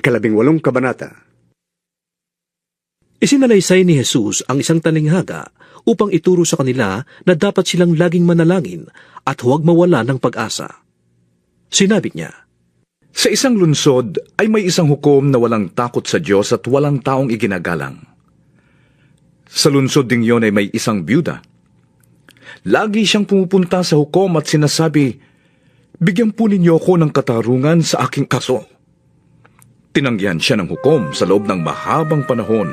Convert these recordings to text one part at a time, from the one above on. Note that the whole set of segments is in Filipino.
18 kabanata. Isinalaysay ni Jesus ang isang talinghaga upang ituro sa kanila na dapat silang laging manalangin at huwag mawala ng pag-asa. Sinabi niya, Sa isang lungsod ay may isang hukom na walang takot sa Diyos at walang taong iginagalang. Sa lungsod ding yon ay may isang byuda. Lagi siyang pumupunta sa hukom at sinasabi, Bigyan po ninyo ako ng katarungan sa aking kaso. Tinanggihan siya ng hukom sa loob ng mahabang panahon.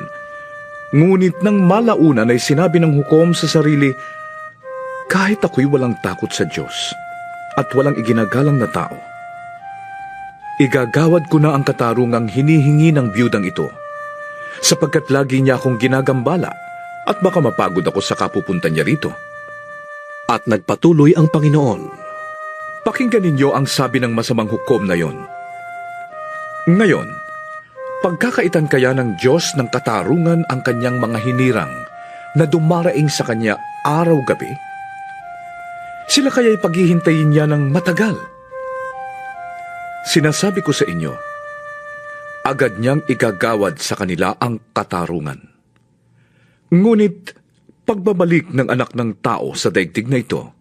Ngunit nang malaunan ay sinabi ng hukom sa sarili, Kahit ako'y walang takot sa Diyos at walang iginagalang na tao, igagawad ko na ang katarungang hinihingi ng biyudang ito, sapagkat lagi niya akong ginagambala at baka mapagod ako sa kapupunta niya rito. at nagpatuloy ang Panginoon. Pakinggan ninyo ang sabi ng masamang hukom na yon. Ngayon, pagkakaitan kaya ng Diyos ng katarungan ang kanyang mga hinirang na dumaraing sa kanya araw-gabi? Sila kaya'y paghihintayin niya ng matagal? Sinasabi ko sa inyo, agad niyang igagawad sa kanila ang katarungan. Ngunit, pagbabalik ng anak ng tao sa daigdig na ito,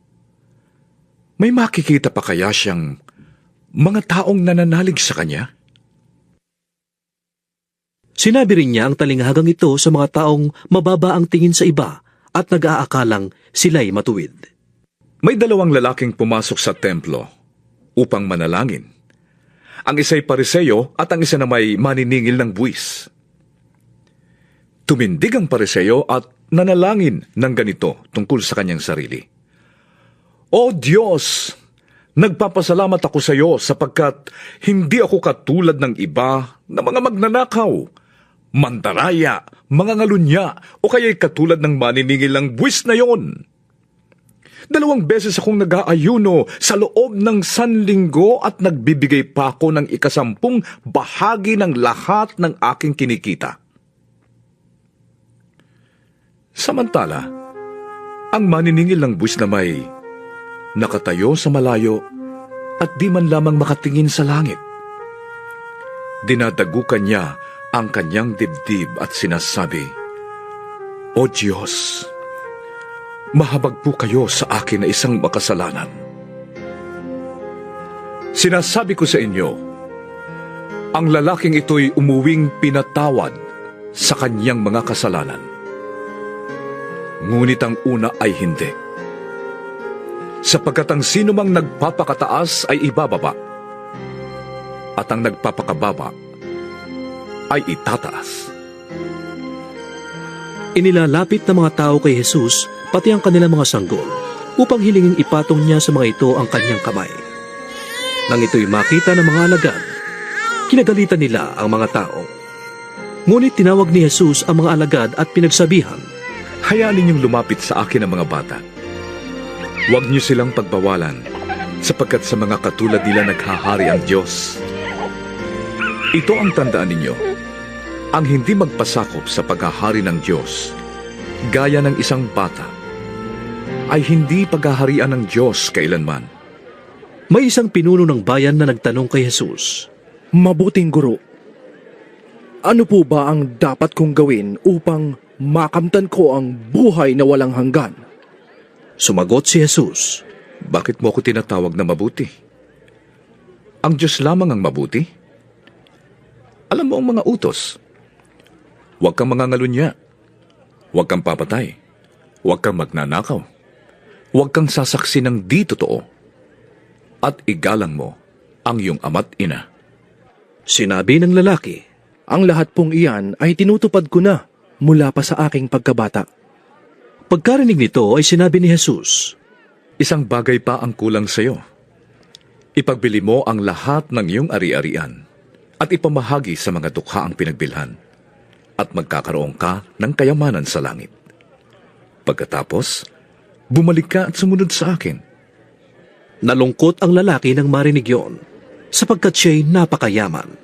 may makikita pa kaya siyang mga taong nananalig sa kanya? Sinabi rin niya ang talinghagang ito sa mga taong mababa ang tingin sa iba at nag-aakalang sila'y matuwid. May dalawang lalaking pumasok sa templo upang manalangin. Ang isa'y Pariseo at ang isa na may maniningil ng buwis. Tumindig ang Pariseo at nanalangin ng ganito tungkol sa kanyang sarili. O Diyos, nagpapasalamat ako sa iyo sapagkat hindi ako katulad ng iba na mga magnanakaw, mandaraya, mga ngalunya, o kaya'y katulad ng maniningil ng buwis na yon. 2 beses akong nag-aayuno sa loob ng 1 linggo at nagbibigay pa ako ng 10 bahagi ng lahat ng aking kinikita. Samantala, ang maniningil ng buwis na may nakatayo sa malayo at di man lamang makatingin sa langit. Dinadagukan niya ang kanyang dibdib at sinasabi, O Diyos, mahabag po kayo sa akin na isang makasalanan. Sinasabi ko sa inyo, ang lalaking ito'y umuwing pinatawad sa kanyang mga kasalanan. Ngunit ang una ay hindi. Sapagkat ang sinumang nagpapakataas ay ibababa, at ang nagpapakababa ay itataas. Inilalapit ng mga tao kay Jesus pati ang kanilang mga sanggol upang hilingin ipatong niya sa mga ito ang kanyang kamay. Nang ito'y makita ng mga alagad, kinagalitan nila ang mga tao. Ngunit tinawag ni Jesus ang mga alagad at pinagsabihan, Hayaan ninyong lumapit sa akin ang mga bata. Huwag niyo silang pagbawalan, sapagkat sa mga katulad nila naghahari ang Diyos. Ito ang tandaan ninyo, ang hindi magpasakop sa paghahari ng Diyos, gaya ng isang bata, ay hindi paghaharian ng Diyos kailanman. may isang pinuno ng bayan na nagtanong kay Jesus, Mabuting guro, ano po ba ang dapat kong gawin upang makamtan ko ang buhay na walang hanggan? Sumagot si Jesus, Bakit mo ako tinatawag na mabuti? Ang Diyos lamang ang mabuti. Alam mo ang mga utos. Huwag kang mangangalunya. Huwag kang papatay. Huwag kang magnanakaw. Huwag kang sasaksi ng di totoo. At igalang mo ang iyong ama't ina. Sinabi ng lalaki, Ang lahat pong iyan ay tinutupad ko na mula pa sa aking pagkabata. Pagkarinig nito ay sinabi ni Jesus, Isang bagay pa ang kulang sa iyo. Ipagbili mo ang lahat ng iyong ari-arian at ipamahagi sa mga dukha ang pinagbilhan at magkakaroon ka ng kayamanan sa langit. Pagkatapos, bumalik ka at sumunod sa akin. Nalungkot ang lalaki nang marinig yon, sapagkat siya'y napakayaman.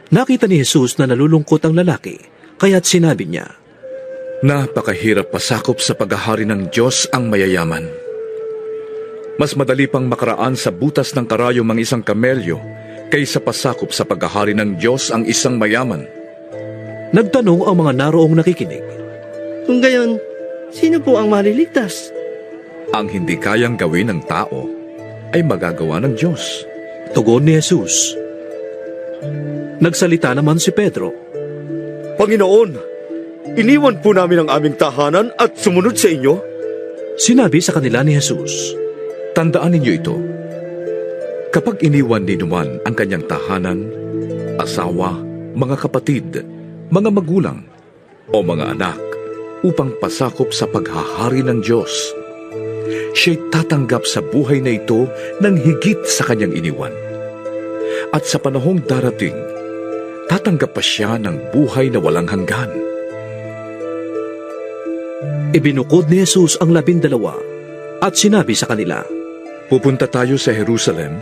Nakita ni Jesus na nalulungkot ang lalaki, kaya't sinabi niya, Napakahirap pasakop sa paghahari ng Diyos ang mayayaman. Mas madali pang makaraan sa butas ng karayom ang isang kamelyo kaysa pasakop sa paghahari ng Diyos ang isang mayaman. Nagtanong ang mga naroong nakikinig. Kung gayon, sino po ang maliligtas? Ang hindi kayang gawin ng tao ay magagawa ng Diyos. Tugon ni Jesus. Nagsalita naman si Pedro. Panginoon, iniwan po namin ang aming tahanan at sumunod sa inyo. Sinabi sa kanila ni Jesus. Tandaan ninyo ito. Kapag iniwan ni Numan ang kanyang tahanan, asawa, mga kapatid, mga magulang, o mga anak upang pasakop sa paghahari ng Diyos, siya'y tatanggap sa buhay na ito ng higit sa kanyang iniwan. At sa panahong darating, tatanggap pa siya ng buhay na walang hanggan. Ibinukod ni Jesus ang 12 at sinabi sa kanila, Pupunta tayo sa Jerusalem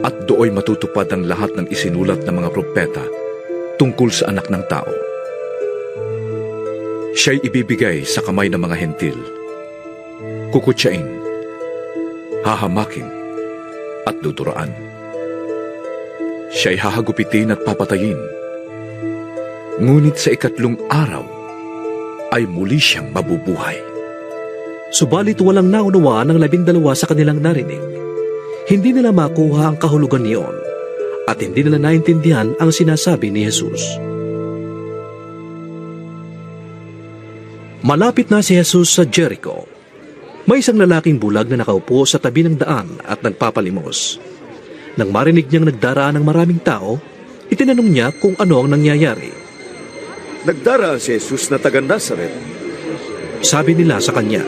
at dooy matutupad ang lahat ng isinulat ng mga propeta tungkol sa anak ng tao. Siya'y ibibigay sa kamay ng mga hentil, kukutsain, hahamakin, at duduraan. Siya'y hahagupitin at papatayin. Ngunit sa 3 araw ay muli siyang mabubuhay. Subalit walang naunawaan ng 12 sa kanilang narinig. Hindi nila makuha ang kahulugan niyon at hindi nila naintindihan ang sinasabi ni Jesus. Malapit na si Jesus sa Jericho. May isang lalaking bulag na nakaupo sa tabi ng daan at nagpapalimos. Nang marinig niyang nagdaraan ng maraming tao, itinanong niya kung ano ang nangyayari. Nagdaraan si Jesus na taga Nazaret. Sabi nila sa kanya.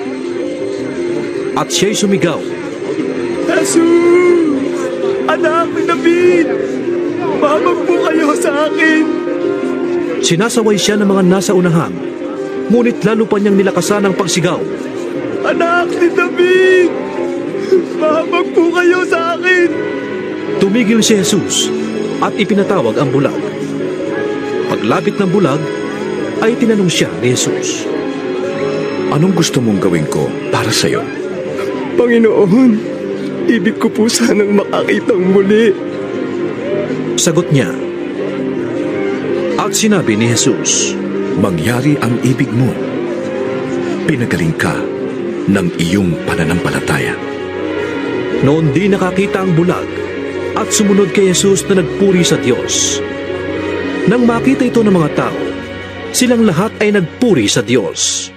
At siya'y sumigaw. Jesus! Anak ni David! Mamag po kayo sa akin! Sinasaway siya ng mga nasa unahan, ngunit lalo pa niyang nilakasan ang pagsigaw. Anak ni David! Mamag po kayo sa akin! Tumigil si Jesus at ipinatawag ang bulag. Paglapit ng bulag, ay tinanong siya ni Jesus. Anong gusto mong gawin ko para sa iyo? Panginoon, ibig ko po sanang makakitang muli. Sagot niya. At sinabi ni Jesus, Mangyari ang ibig mo. Pinagaling ka ng iyong pananampalataya. noon di nakakita ang bulag at sumunod kay Jesus na nagpuri sa Diyos. Nang makita ito ng mga tao, silang lahat ay nagpuri sa Diyos.